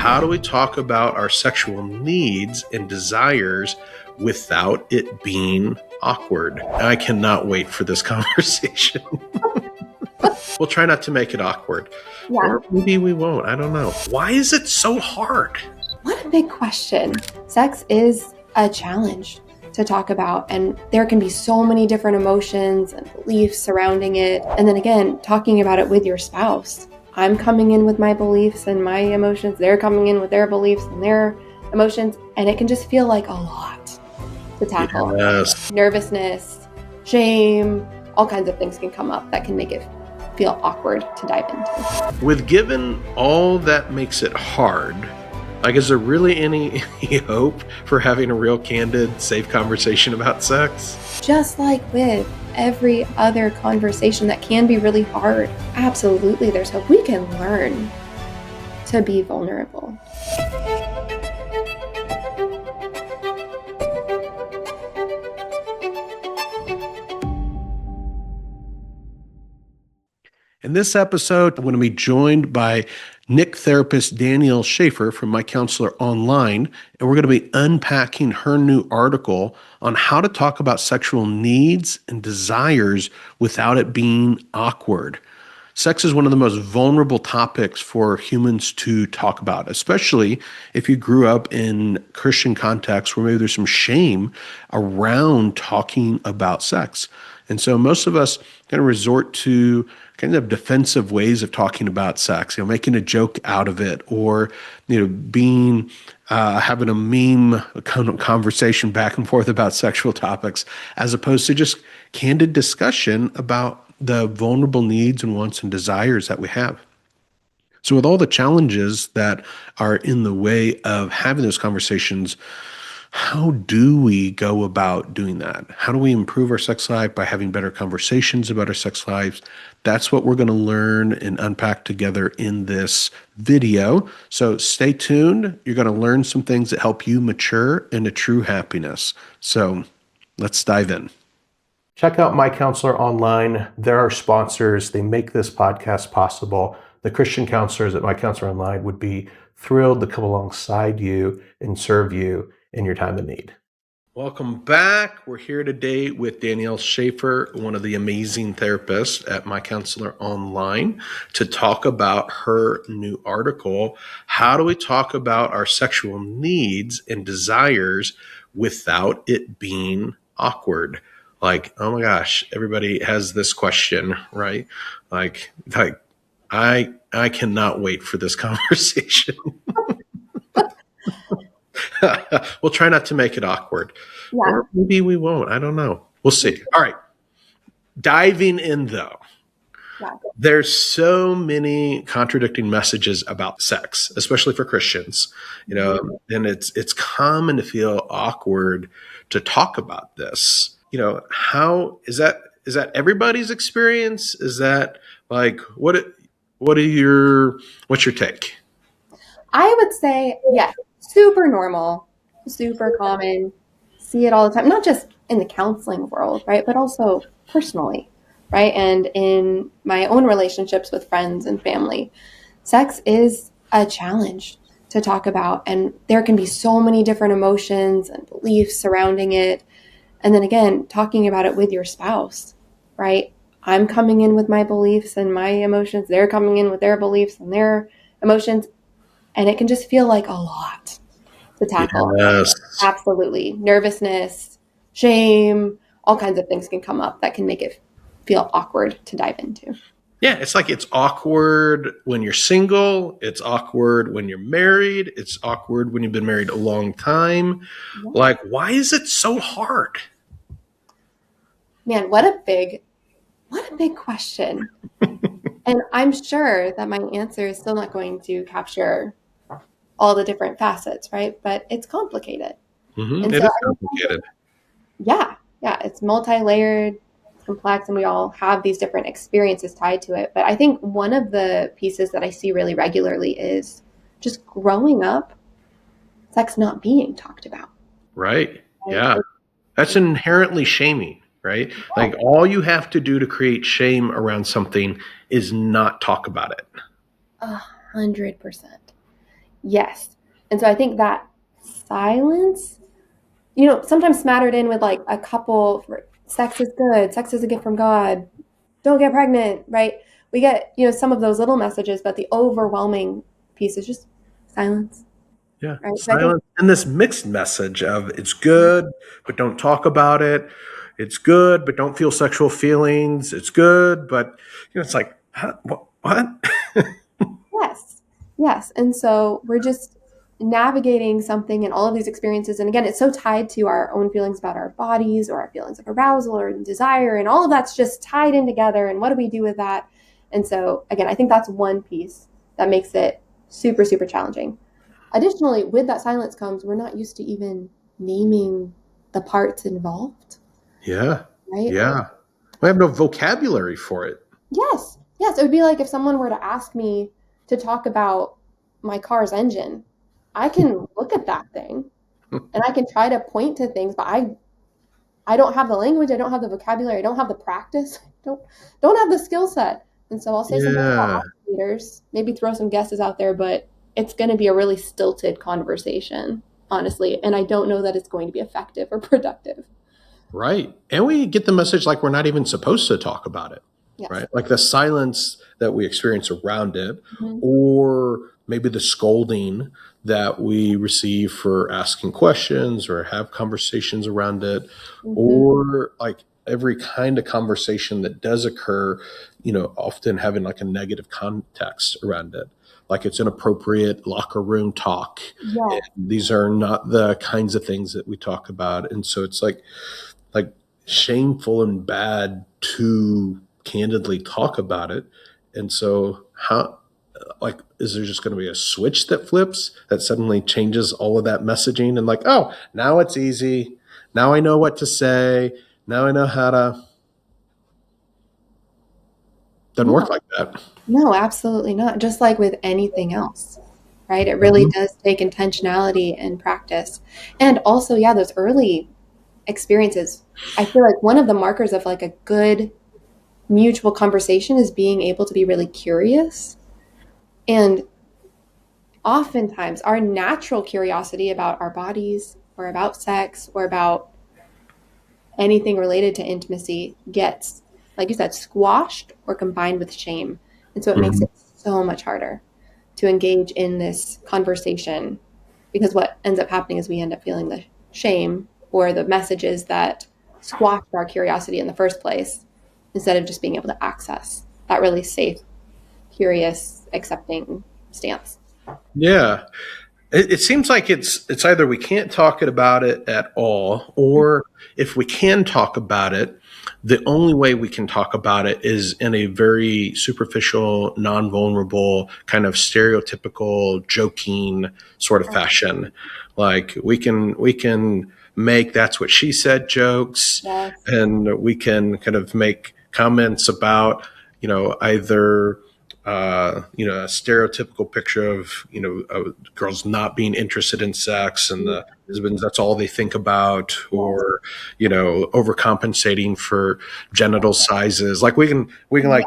how do we talk about our sexual needs and desires without it being awkward? I cannot wait for this conversation. We'll try not to make it awkward. Yeah. Or maybe we won't. I don't know. Why is it so hard? What a big question. Sex is a challenge to talk about, and there can be so many different emotions and beliefs surrounding it. And then again, talking about it with your spouse. I'm coming in with my beliefs and my emotions. They're coming in with their beliefs and their emotions. And it can just feel like a lot to tackle. Yes. Nervousness, shame, all kinds of things can come up that can make it feel awkward to dive into. With given all that makes it hard, is there really any hope for having a real candid, safe conversation about sex? Just like with every other conversation that can be really hard, absolutely there's hope. We can learn to be vulnerable. In this episode, I'm going to be joined by NICC therapist Danielle Schaefer from MyCounselor.Online, and we're going to be unpacking her new article on how to talk about sexual needs and desires without it being awkward. Sex is one of the most vulnerable topics for humans to talk about, especially if you grew up in Christian contexts where maybe there's some shame around talking about sex. And so most of us kind of resort to kind of defensive ways of talking about sex, making a joke out of it, or being having a meme conversation back and forth about sexual topics, as opposed to just candid discussion about the vulnerable needs and wants and desires that we have. So with all the challenges that are in the way of having those conversations, how do we go about doing that? How do we improve our sex life by having better conversations about our sex lives? That's what we're going to learn and unpack together in this video. So stay tuned. You're going to learn some things that help you mature into true happiness. So let's dive in. Check out MyCounselor.Online. They're our sponsors. They make this podcast possible. The Christian counselors at MyCounselor.Online would be thrilled to come alongside you and serve you in your time of need. Welcome back. We're here today with Danielle Schaefer, one of the amazing therapists at MyCounselor.Online, to talk about her new article, How Do We Talk About Our Sexual Needs and Desires Without It Being Awkward? Oh my gosh, everybody has this question, right? I cannot wait for this conversation. We'll try not to make it awkward. Yeah. Or maybe we won't. I don't know. We'll see. All right. Diving in, though. Yeah. There's so many contradicting messages about sex, especially for Christians, and it's common to feel awkward to talk about this. How is that everybody's experience? Is that what's your take? I would say, yes, super normal, super common, see it all the time, not just in the counseling world, right, but also personally, right, and in my own relationships with friends and family. Sex is a challenge to talk about, and there can be so many different emotions and beliefs surrounding it. And then again, talking about it with your spouse, right? I'm coming in with my beliefs and my emotions. They're coming in with their beliefs and their emotions. And it can just feel like a lot to tackle. Yes. Absolutely. Nervousness, shame, all kinds of things can come up that can make it feel awkward to dive into. Yeah, it's awkward when you're single. It's awkward when you're married. It's awkward when you've been married a long time. Yeah. Why is it so hard? Man, what a big question. And I'm sure that my answer is still not going to capture all the different facets, right? But it's complicated. Mm-hmm. It is complicated. Yeah, it's multi-layered, it's complex, and we all have these different experiences tied to it. But I think one of the pieces that I see really regularly is just growing up, sex not being talked about. Right. Yeah. That's inherently shaming, right? All you have to do to create shame around something is not talk about it. 100%. Yes. And so I think that silence, sometimes smattered in with like a couple, sex is good, sex is a gift from God, don't get pregnant, right? We get, some of those little messages, but the overwhelming piece is just silence, Yeah. right? So I think, Silence and this mixed message of it's good, but don't talk about it. It's good, but don't feel sexual feelings. It's good, but it's like, huh, what? yes, yes. And so we're just navigating something and all of these experiences. And again, it's so tied to our own feelings about our bodies or our feelings of arousal or desire. And all of that's just tied in together. And what do we do with that? And so, again, I think that's one piece that makes it super, super challenging. Additionally, with that silence comes, we're not used to even naming the parts involved, Yeah. right? Yeah. We have no vocabulary for it. Yes, yes. It would be like if someone were to ask me to talk about my car's engine. I can look at that thing and I can try to point to things, but I don't have the language, I don't have the vocabulary, I don't have the practice, don't have the skill set. And so I'll say something Yeah. about actuators, maybe throw some guesses out there, but it's going to be a really stilted conversation, honestly, and I don't know that it's going to be effective or productive. Right. And we get the message like we're not even supposed to talk about it, Yes. right? Like the silence that we experience around it, Mhm. or maybe the scolding that we receive for asking questions or have conversations around it, Mhm. or like every kind of conversation that does occur, often having like a negative context around it. Like it's inappropriate locker room talk. Yes. These are not the kinds of things that we talk about. And so it's like shameful and bad to candidly talk about it. And so how like is there just going to be a switch that flips that suddenly changes all of that messaging and like, oh, now it's easy. Now I know what to say. Now I know how to. Doesn't No, work like that. no, absolutely not. Just like with anything else, right? It really Mhm. does take intentionality and practice. And also, yeah, those early experiences. I feel like one of the markers of like a good mutual conversation is being able to be really curious. And oftentimes, our natural curiosity about our bodies or about sex or about anything related to intimacy gets, like you said, squashed or combined with shame. And so it makes Mhm. it so much harder to engage in this conversation because what ends up happening is we end up feeling the shame or the messages that squashed our curiosity in the first place instead of just being able to access that really safe, curious, accepting stance. Yeah. It seems like it's either we can't talk about it at all, or if we can talk about it, the only way we can talk about it is in a very superficial, non-vulnerable, kind of stereotypical, joking sort of fashion. Like we can make that's what she said jokes, Yes. and we can kind of make comments about either a stereotypical picture of girls not being interested in sex and the husbands that's all they think about, Yes. or overcompensating for genital sizes. Like we can like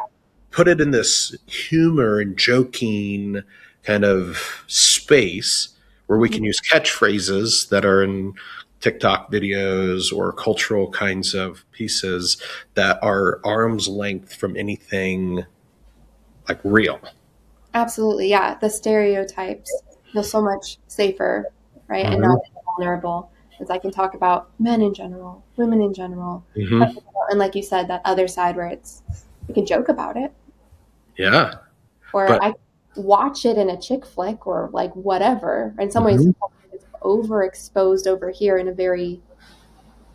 put it in this humor and joking kind of space where we Mhm. can use catchphrases that are in TikTok videos or cultural kinds of pieces that are arm's length from anything like real. Absolutely. Yeah. The stereotypes feel so much safer, right? And not Hmm. as vulnerable as I can talk about men in general, women in general. Hmm. And like you said, that other side where we can joke about it Yeah, or but I watch it in a chick flick or like whatever. In some ways, mhm. it's overexposed over here in a very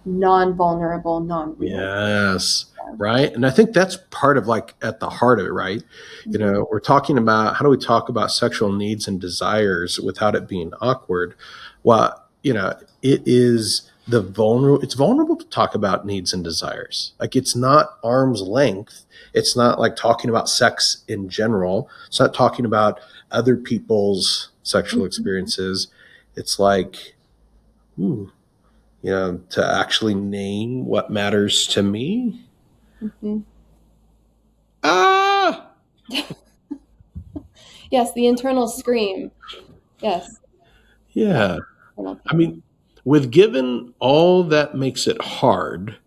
non vulnerable, non real. Yes, right. And I think that's part of like at the heart of it, right? Mm-hmm. We're talking about how do we talk about sexual needs and desires without it being awkward? Well, it is it's vulnerable to talk about needs and desires. Like it's not arm's length. It's not like talking about sex in general. It's not talking about other people's sexual experiences. It's like, ooh, to actually name what matters to me. Mm-hmm. Ah, Yes, the internal scream. Yes. Yes. Yeah. Internal I pain. mean, with given all that makes it hard,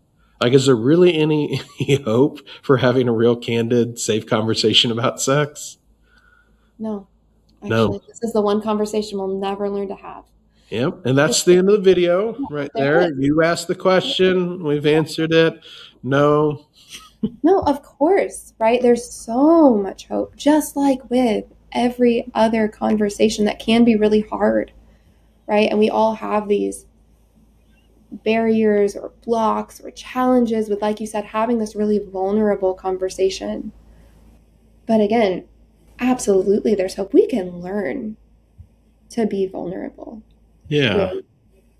like, is there really any hope for having a real candid, safe conversation about sex? No, No. actually, this is the one conversation we'll never learn to have. Yep. And that's the end of the video right There there. is. You asked the question, we've answered it. No. No, of course, right? There's so much hope, just like with every other conversation that can be really hard, right? And we all have these barriers or blocks or challenges with, like you said, having this really vulnerable conversation. But again, absolutely, there's hope. We can learn to be vulnerable Yeah. with,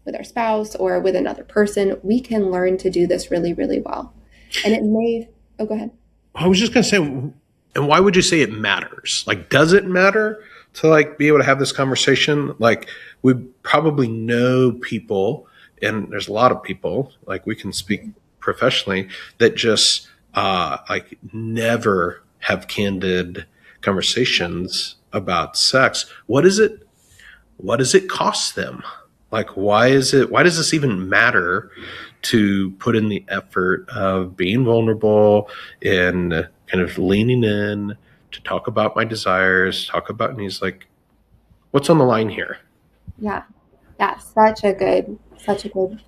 with our spouse or with another person. We can learn to do this really, really well. And it may, oh, go ahead. I was just going to say, and why would you say it matters? Like, does it matter to like be able to have this conversation? Like, we probably know people, and there's a lot of people, like we can speak professionally, that just like never have candid conversations about sex. What does it cost them? Like, why does this even matter to put in the effort of being vulnerable and kind of leaning in to talk about my desires, talk about needs? Like, what's on the line here? Yeah. Yeah. Such a good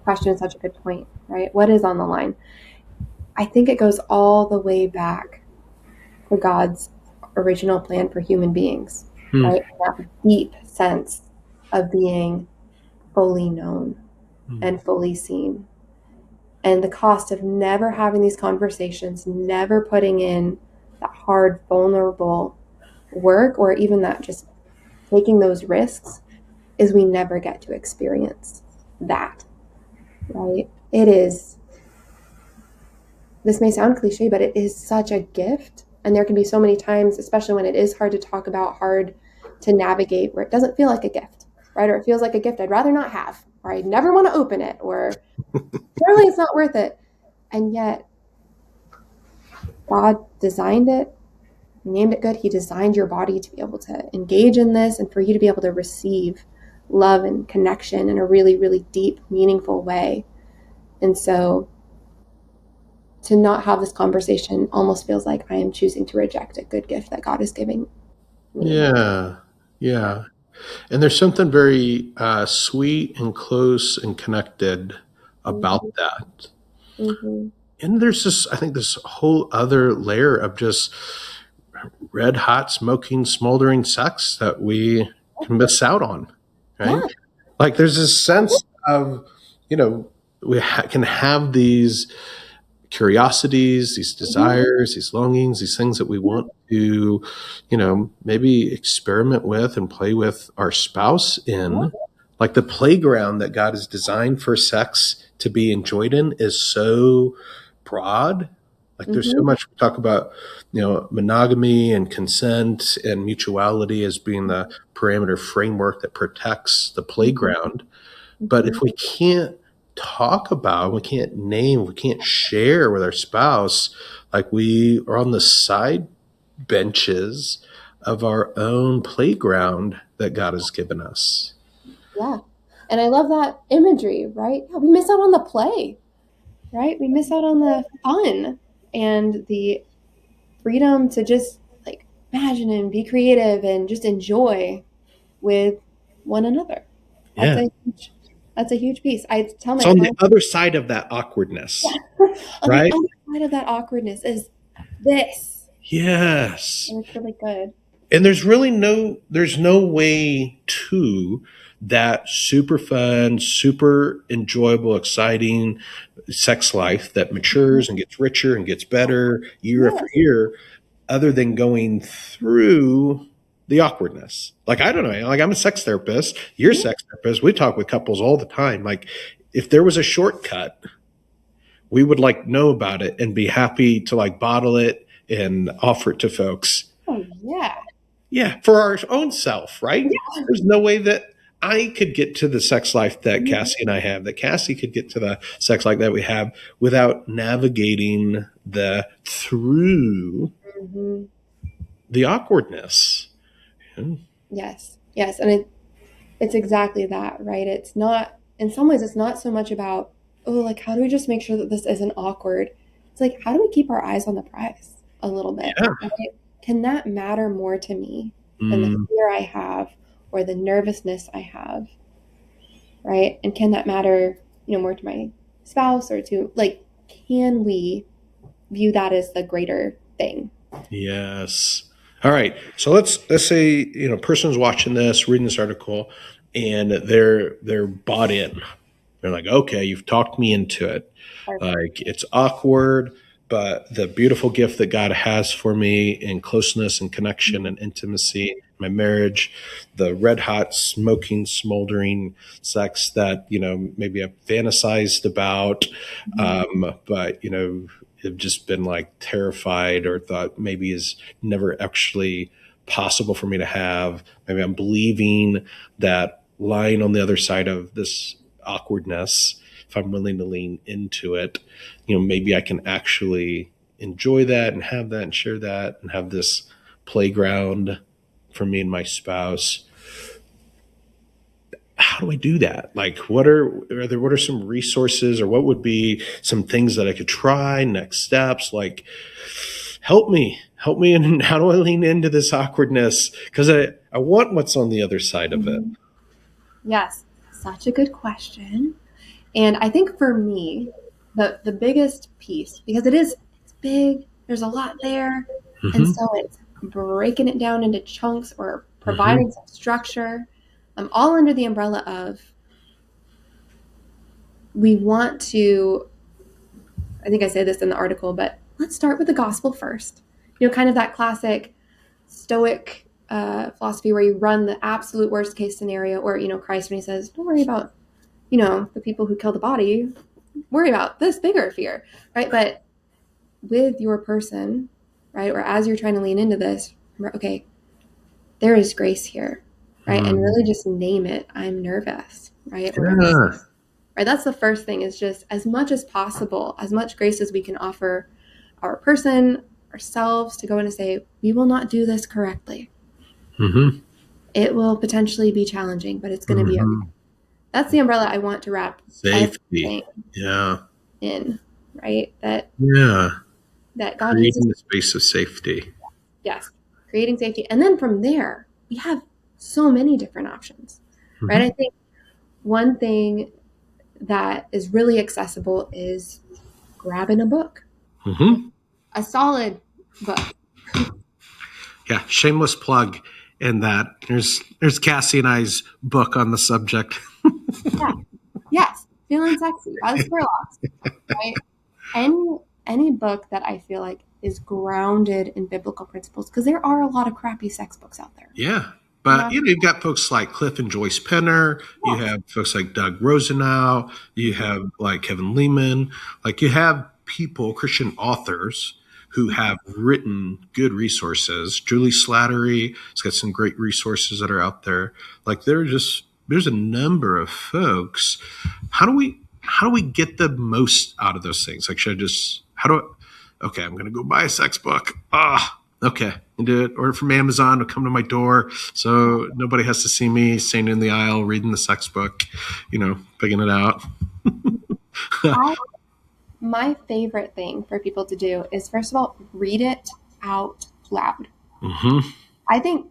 question, such a good point, right? What is on the line? I think it goes all the way back to God's original plan for human beings, Hmm. right? That deep sense of being fully known Hmm. and fully seen. And the cost of never having these conversations, never putting in that hard, vulnerable work, or even that just taking those risks, is we never get to experience that, right? It is, this may sound cliche, but it is such a gift. And there can be so many times, especially when it is hard to talk about, hard to navigate, where it doesn't feel like a gift, right? Or it feels like a gift I'd rather not have, or I never want to open it, or surely it's not worth it. And yet, God designed it, He named it good. He designed your body to be able to engage in this and for you to be able to receive love and connection in a really, really deep, meaningful way. And so to not have this conversation almost feels like I am choosing to reject a good gift that God is giving me. Yeah. Yeah. And there's something very sweet and close and connected about Mm-hmm. that. Mm-hmm. And there's this, I think, this whole other layer of just red hot, smoking, smoldering sex that we can miss out on, right? Yeah. Like, there's this sense of, you know, can have these curiosities, these Mm-hmm. desires, these longings, these things that we Yeah. want to, maybe experiment with and play with our spouse Yeah. in. Like, the playground that God has designed for sex to be enjoyed in is so broad. Like, there's so Mm-hmm. much we talk about, monogamy and consent and mutuality as being the parameter framework that protects the playground. But Mm-hmm. if we can't talk about, we can't name, we can't share with our spouse, like, we are on the side benches of our own playground that God has given us. Yeah. And I love that imagery, right? Yeah, we miss out on the play, right? We miss out on the fun and the freedom to just like imagine and be creative and just enjoy with one another. That's Yeah. a huge, that's a huge piece. I tell It's my on the clients, other side of that awkwardness, on the right? other side of that awkwardness is this. Yes. And it's really good. And there's no way to that super fun, super enjoyable, exciting sex life that matures and gets richer and gets better year after Yes. year, other than going through the awkwardness. Like, I don't know, like, I'm a sex therapist, you're a Yeah. sex therapist, we talk with couples all the time. Like, if there was a shortcut, we would like know about it and be happy to like bottle it and offer it to folks. Oh, yeah. Yeah, for our own self, right? There's no way that I could get to the sex life that Yeah. Cassie and I have, that Cassie could get to the sex life that we have without navigating the through Mhm. the awkwardness. Yeah. Yes. Yes. And It's exactly that, right? It's not, in some ways, it's not so much about, oh, like, how do we just make sure that this isn't awkward? It's like, how do we keep our eyes on the prize a little bit, Yeah. right? Can that matter more to me than the Mm, fear I have or the nervousness I have, right? And can that matter, more to my spouse or to, like, can we view that as the greater thing? yes. All right. So let's say, person's watching this, reading this article, and they're bought in. They're like, okay, you've talked me into it. Perfect. Like it's awkward, but the beautiful gift that God has for me in closeness and connection and intimacy, my marriage, the red hot, smoking, smoldering sex that, maybe I've fantasized about, but, have just been like terrified or thought maybe is never actually possible for me to have. Maybe I'm believing that lying on the other side of this awkwardness, if I'm willing to lean into it, maybe I can actually enjoy that and have that and share that and have this playground for me and my spouse. How do I do that? Like, what are some resources or what would be some things that I could try, next steps? Like, help me. And how do I lean into this awkwardness? Because I want what's on the other side of it. Mhm. Yes, such a good question. And I think for me, the biggest piece, because it's big, there's a lot there, and Hmm. so it's breaking it down into chunks or Hmm. providing some structure, all under the umbrella of we want to. I think I say this in the article, but let's start with the gospel first. Kind of that classic Stoic philosophy where you run the absolute worst case scenario, or Christ when he says, "Don't worry about the people who kill the body, worry about this bigger fear," right? But with your person, right, or as you're trying to lean into this, okay, there is grace here, right? And Mm. really just name it. I'm nervous, right? Or I'm Yeah. right. That's the first thing, is just as much as possible, as much grace as we can offer our person, ourselves, to go in and say, we will not do this correctly. Hmm. It will potentially be challenging, but it's going to be okay. Hmm. That's the umbrella I want to wrap Safety. everything Yeah. in, right? Yeah. That God uses, Creating the space of safety. yes, creating safety. And then from there, we have so many different options, right? Hmm. I think one thing that is really accessible is grabbing a book, right? Hmm. A solid book. Yeah. Shameless plug in that. There's Cassie and I's book on the subject. Yeah. Yes. Feeling Sexy by the Spurlocks, right? Any any book that I feel like is grounded in biblical principles, because there are a lot of crappy sex books out there. Yeah. I'm But not. you've got folks like Cliff and Joyce Penner. You Yes. have folks like Doug Rosenau. You have like Kevin Lehman. Like you have people, Christian authors, who have written good resources. Julie Slattery has got some great resources that are out there. Like there's a number of folks. How do we get the most out of those things? Like should I just how do I okay, I'm gonna go buy a sex book. Okay, and do it. Order from Amazon to come to my door, so nobody has to see me standing in the aisle reading the sex book, picking it out. I, my favorite thing for people to do is, first of all, read it out loud. Hmm. I think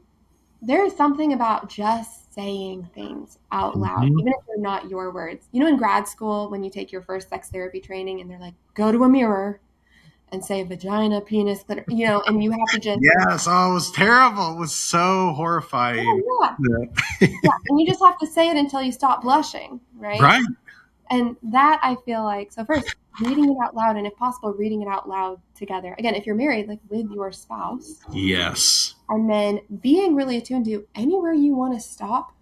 there is something about just saying things out loud, Hmm. even if they're not your words. In grad school, when you take your first sex therapy training and they're like, go to a mirror and say vagina, penis, and you have to just, Yes, oh, it was terrible. It was so oh, horrifying. yeah, Yeah. yeah. And you just have to say it until you stop blushing, right? Right. And that, I feel like, so first, reading it out loud, and if possible, reading it out loud together. Again, if you're married, like with your spouse, Yes. and then being really attuned to anywhere you want to stop.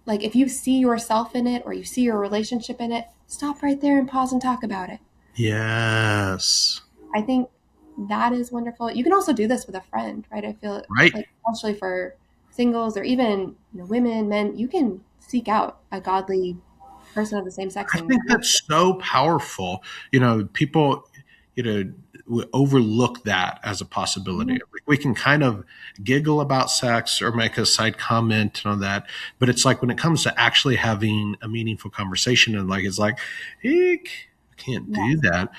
Like if you see yourself in it or you see your relationship in it, stop right there and pause and talk about it. Yes. I think that is wonderful. You can also do this with a friend, right? I feel Right. like, especially for singles or even women, men, you can seek out a godly person of the same sex I and think that's so powerful. People, you know, we overlook that as a possibility. Mhm. Like we can kind of giggle about sex or make a side comment on that, but it's like when it comes to actually having a meaningful conversation, and like it's like, eek, I can't do Yes. that.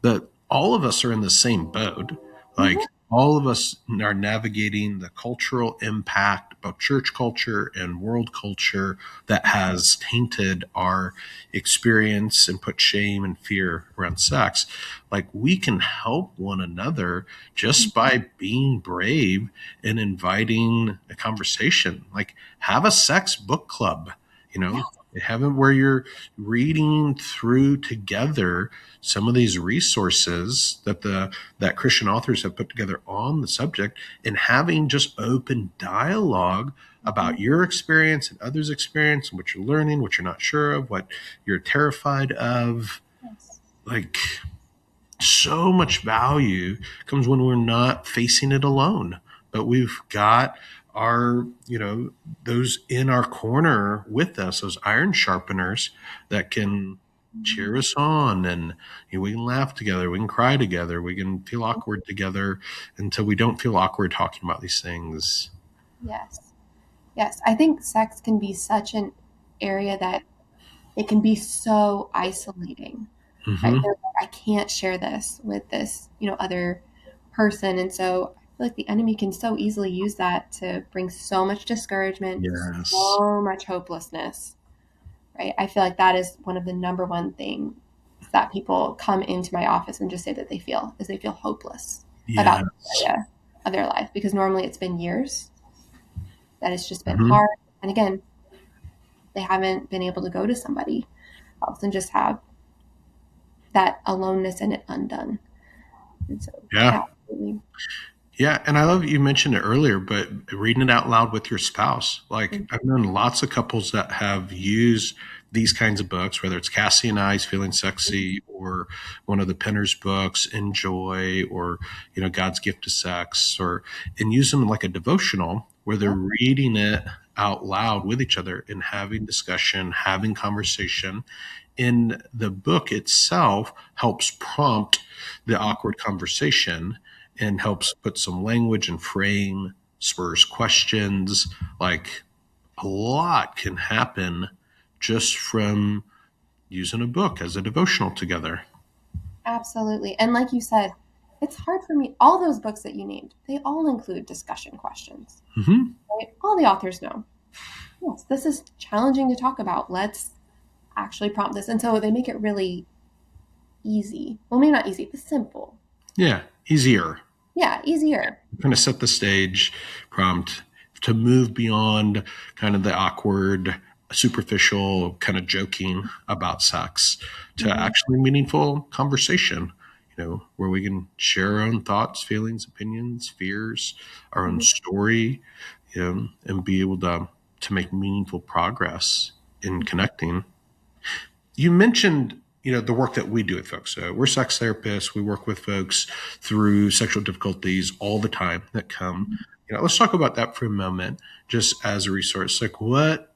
But all of us are in the same boat. Like Mhm. all of us are navigating the cultural impact, both church culture and world culture, that has tainted our experience and put shame and fear around sex. Like we can help one another just by being brave and inviting a conversation. Like have a sex book club, you know, Yes. have it where you're reading through together some of these resources that Christian authors have put together on the subject, and having just open dialogue Mhm. about your experience and others' experience and what you're learning, what you're not sure of, what you're terrified of. Yes. Like so much value comes when we're not facing it alone, but we've got our, those in our corner with us, those iron sharpeners that can cheer us on, and we can laugh together, we can cry together, we can feel awkward together until we don't feel awkward talking about these things. Yes. Yes. I think sex can be such an area that it can be so isolating, right? Hmm. They're like, I can't share this with this, other person. And so I feel like the enemy can so easily use that to bring so much discouragement, Yes. so much hopelessness, right? I feel like that is one of the number one things that people come into my office and just say that they feel is they feel hopeless about Yes. the area of their life, because normally it's been years that it's just been Hmm. hard. And again, they haven't been able to go to somebody else and just have that aloneness and it undone. And so, Yeah. yeah, absolutely. Yeah, and I love you mentioned it earlier, but reading it out loud with your spouse. Like Mhm. I've known lots of couples that have used these kinds of books, whether it's Cassie and I's Feeling Sexy or one of the Penner's books, Enjoy, or God's Gift to Sex, or and use them like a devotional where they're Yeah. reading it out loud with each other and having discussion, having conversation. In the book itself helps prompt the awkward conversation and helps put some language and frame, spurs questions. Like a lot can happen just from using a book as a devotional together. Absolutely. And like you said, it's hard for me. All those books that you named, they all include discussion questions, Hmm. right? All the authors know. Yes, this is challenging to talk about. Let's actually prompt this. And so they make it really easy. Well, maybe not easy, but simple. Yeah, easier. Yeah, easier. Kind of set the stage, prompt to move beyond kind of the awkward, superficial kind of joking about sex to Mhm. actually meaningful conversation, where we can share our own thoughts, feelings, opinions, fears, our own Mhm. story, and be able to make meaningful progress in connecting. You mentioned, the work that we do with folks. So we're sex therapists. We work with folks through sexual difficulties all the time that come. Let's talk about that for a moment, just as a resource. Like what,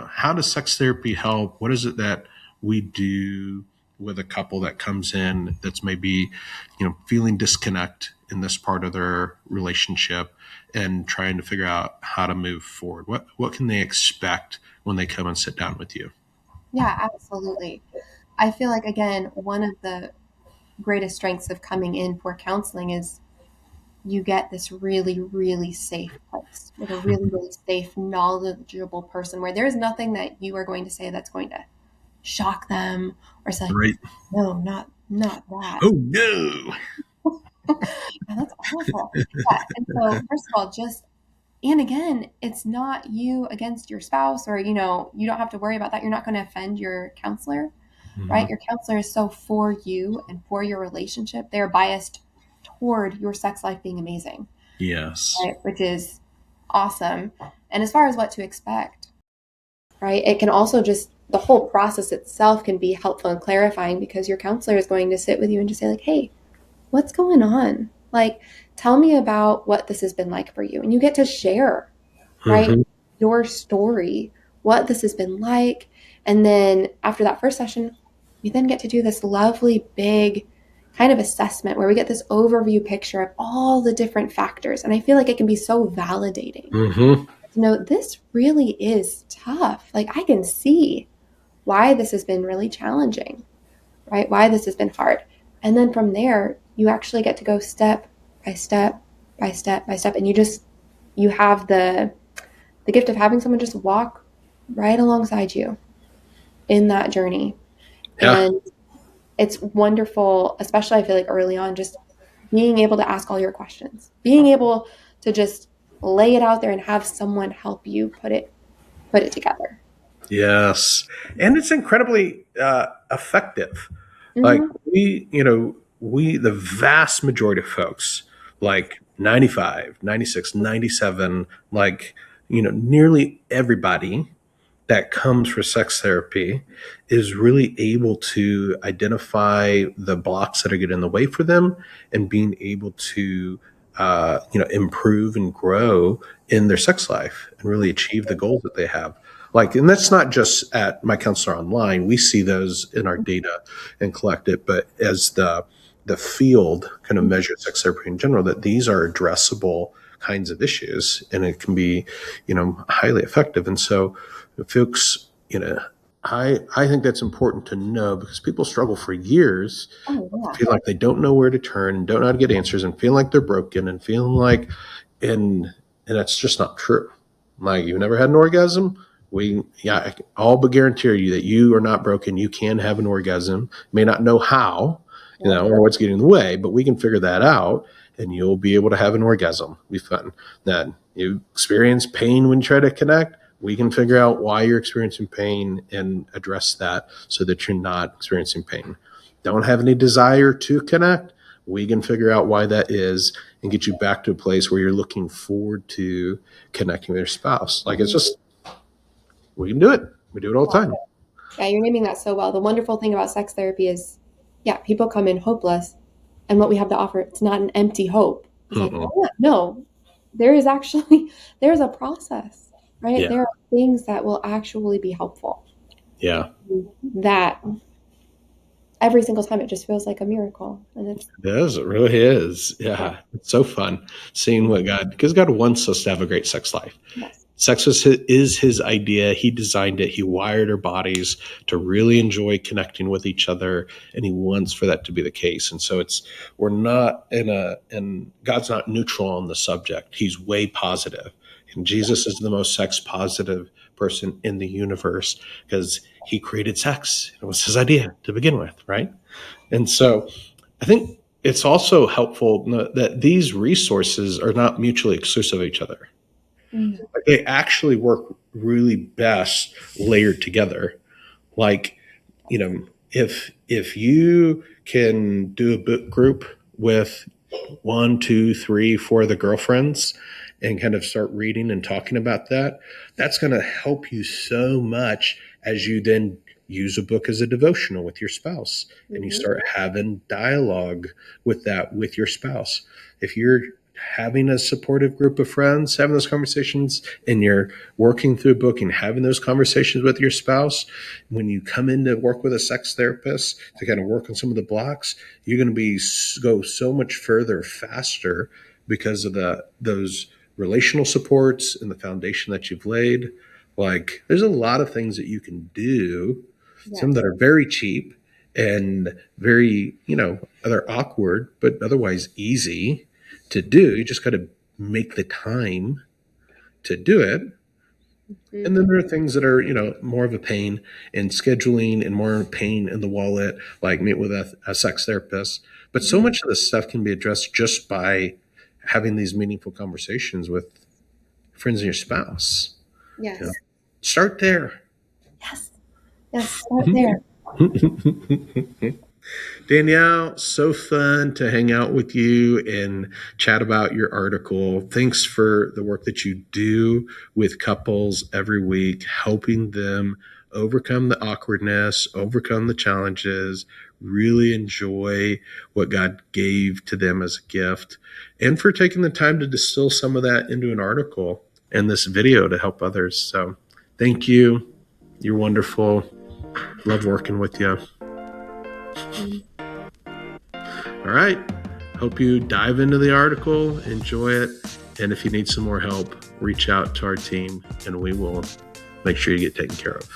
how does sex therapy help? What is it that we do with a couple that comes in that's maybe, feeling disconnect in this part of their relationship and trying to figure out how to move forward? What can they expect when they come and sit down with you? Yeah, absolutely. I feel like, again, one of the greatest strengths of coming in for counseling is you get this really, really safe place with a really, really safe, knowledgeable person where there's nothing that you are going to say that's going to shock them or say, like, Right. no, not that. Oh no. Yeah, that's awful. Yeah. And so first of all, and again, it's not you against your spouse, or you don't have to worry about that. You're not going to offend your counselor, right? Mhm. Your counselor is so for you and for your relationship. They're biased toward your sex life being amazing, Yes. right? Which is awesome. And as far as what to expect, right? It can also just the whole process itself can be helpful and clarifying, because your counselor is going to sit with you and just say, like, hey, what's going on? Like, tell me about what this has been like for you. And you get to share, right? Mhm. Your story, what this has been like. And then after that first session, you then get to do this lovely big, kind of assessment where we get this overview picture of all the different factors. And I feel like it can be so validating. Mm-hmm. To know this really is tough. Like I can see why this has been really challenging, right? Why this has been hard. And then from there, you actually get to go step by step by step by step. And you have the gift of having someone just walk right alongside you in that journey. Yeah. And it's wonderful, especially I feel like early on, just being able to ask all your questions, being able to just lay it out there and have someone help you put it together. Yes. And it's incredibly effective. Like Mm-hmm. the vast majority of folks, like 95, 96, 97, like, nearly everybody that comes for sex therapy is really able to identify the blocks that are getting in the way for them and being able to, improve and grow in their sex life and really achieve the goals that they have. Like, and that's not just at My Counselor Online. We see those in our data and collect it, but as the field kind of measures sex therapy in general, that these are addressable kinds of issues and it can be, highly effective. And so folks, I think that's important to know because people struggle for years, Oh, yeah. feel like they don't know where to turn and don't know how to get answers and feel like they're broken and feeling like, and that's just not true. Like you've never had an orgasm. I'll but guarantee you that you are not broken. You can have an orgasm. May not know how, or what's getting in the way, but we can figure that out and you'll be able to have an orgasm. It'll be fun. Then you experience pain when you try to connect. We can figure out why you're experiencing pain and address that so that you're not experiencing pain. Don't have any desire to connect. We can figure out why that is and get you back to a place where you're looking forward to connecting with your spouse. Like it's just, we can do it. We do it all the time. Yeah, you're naming that so well. The wonderful thing about sex therapy is, yeah, people come in hopeless, and what we have to offer, it's not an empty hope. It's like, Mm-mm. oh, yeah, no, there is actually, there's a process, right? Yeah. There are things that will actually be helpful. Yeah. That every single time it just feels like a miracle. And it's, It is. It really is. Yeah. It's so fun seeing what because God wants us to have a great sex life. yes. Sex is his idea. He designed it. He wired our bodies to really enjoy connecting with each other, and he wants for that to be the case. And so we're not and God's not neutral on the subject. He's way positive. And Jesus is the most sex positive person in the universe because he created sex. It was his idea to begin with, right? And so I think it's also helpful that these resources are not mutually exclusive of each other. Mm. Like they actually work really best layered together. Like, if you can do a book group with 1, 2, 3, 4 of the girlfriends and kind of start reading and talking about that, that's going to help you so much as you then use a book as a devotional with your spouse and you start having dialogue with your spouse. If you're having a supportive group of friends, having those conversations, and you're working through a book and having those conversations with your spouse, when you come in to work with a sex therapist to kind of work on some of the blocks, you're going to go so much further faster because of those relational supports and the foundation that you've laid. Like there's a lot of things that you can do, some that are very cheap and very, they're awkward, but otherwise easy to do. You just got to make the time to do it. And then there are things that are, more of a pain in scheduling and more of a pain in the wallet, like meet with a sex therapist. But so much of this stuff can be addressed just by having these meaningful conversations with friends and your spouse. Yes. Start there. Yes. Yes. Start there. Danielle, so fun to hang out with you and chat about your article. Thanks for the work that you do with couples every week, helping them overcome the awkwardness, overcome the challenges, really enjoy what God gave to them as a gift, and for taking the time to distill some of that into an article and this video to help others. So thank you. You're wonderful. Love working with you. All right. Hope you dive into the article, enjoy it. And if you need some more help, reach out to our team and we will make sure you get taken care of.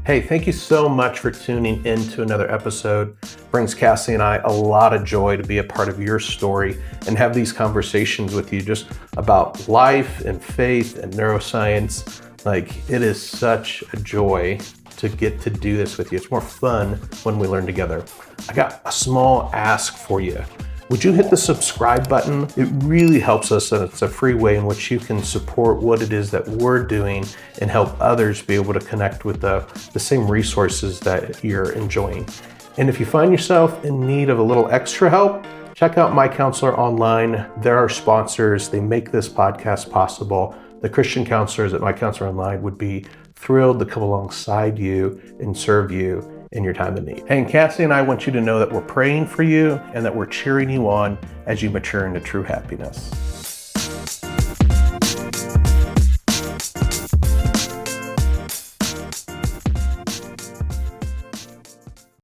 Hey, thank you so much for tuning in to another episode. It brings Cassie and I a lot of joy to be a part of your story and have these conversations with you just about life and faith and neuroscience. Like, it is such a joy to get to do this with you. It's more fun when we learn together. I got a small ask for you. Would you hit the subscribe button? It really helps us, and it's a free way in which you can support what it is that we're doing and help others be able to connect with the same resources that you're enjoying. And if you find yourself in need of a little extra help, check out MyCounselor.Online. They're our sponsors. They make this podcast possible. The Christian counselors at MyCounselor.Online would be thrilled to come alongside you and serve you in your time of need. Hey, and Cassie and I want you to know that we're praying for you and that we're cheering you on as you mature into true happiness.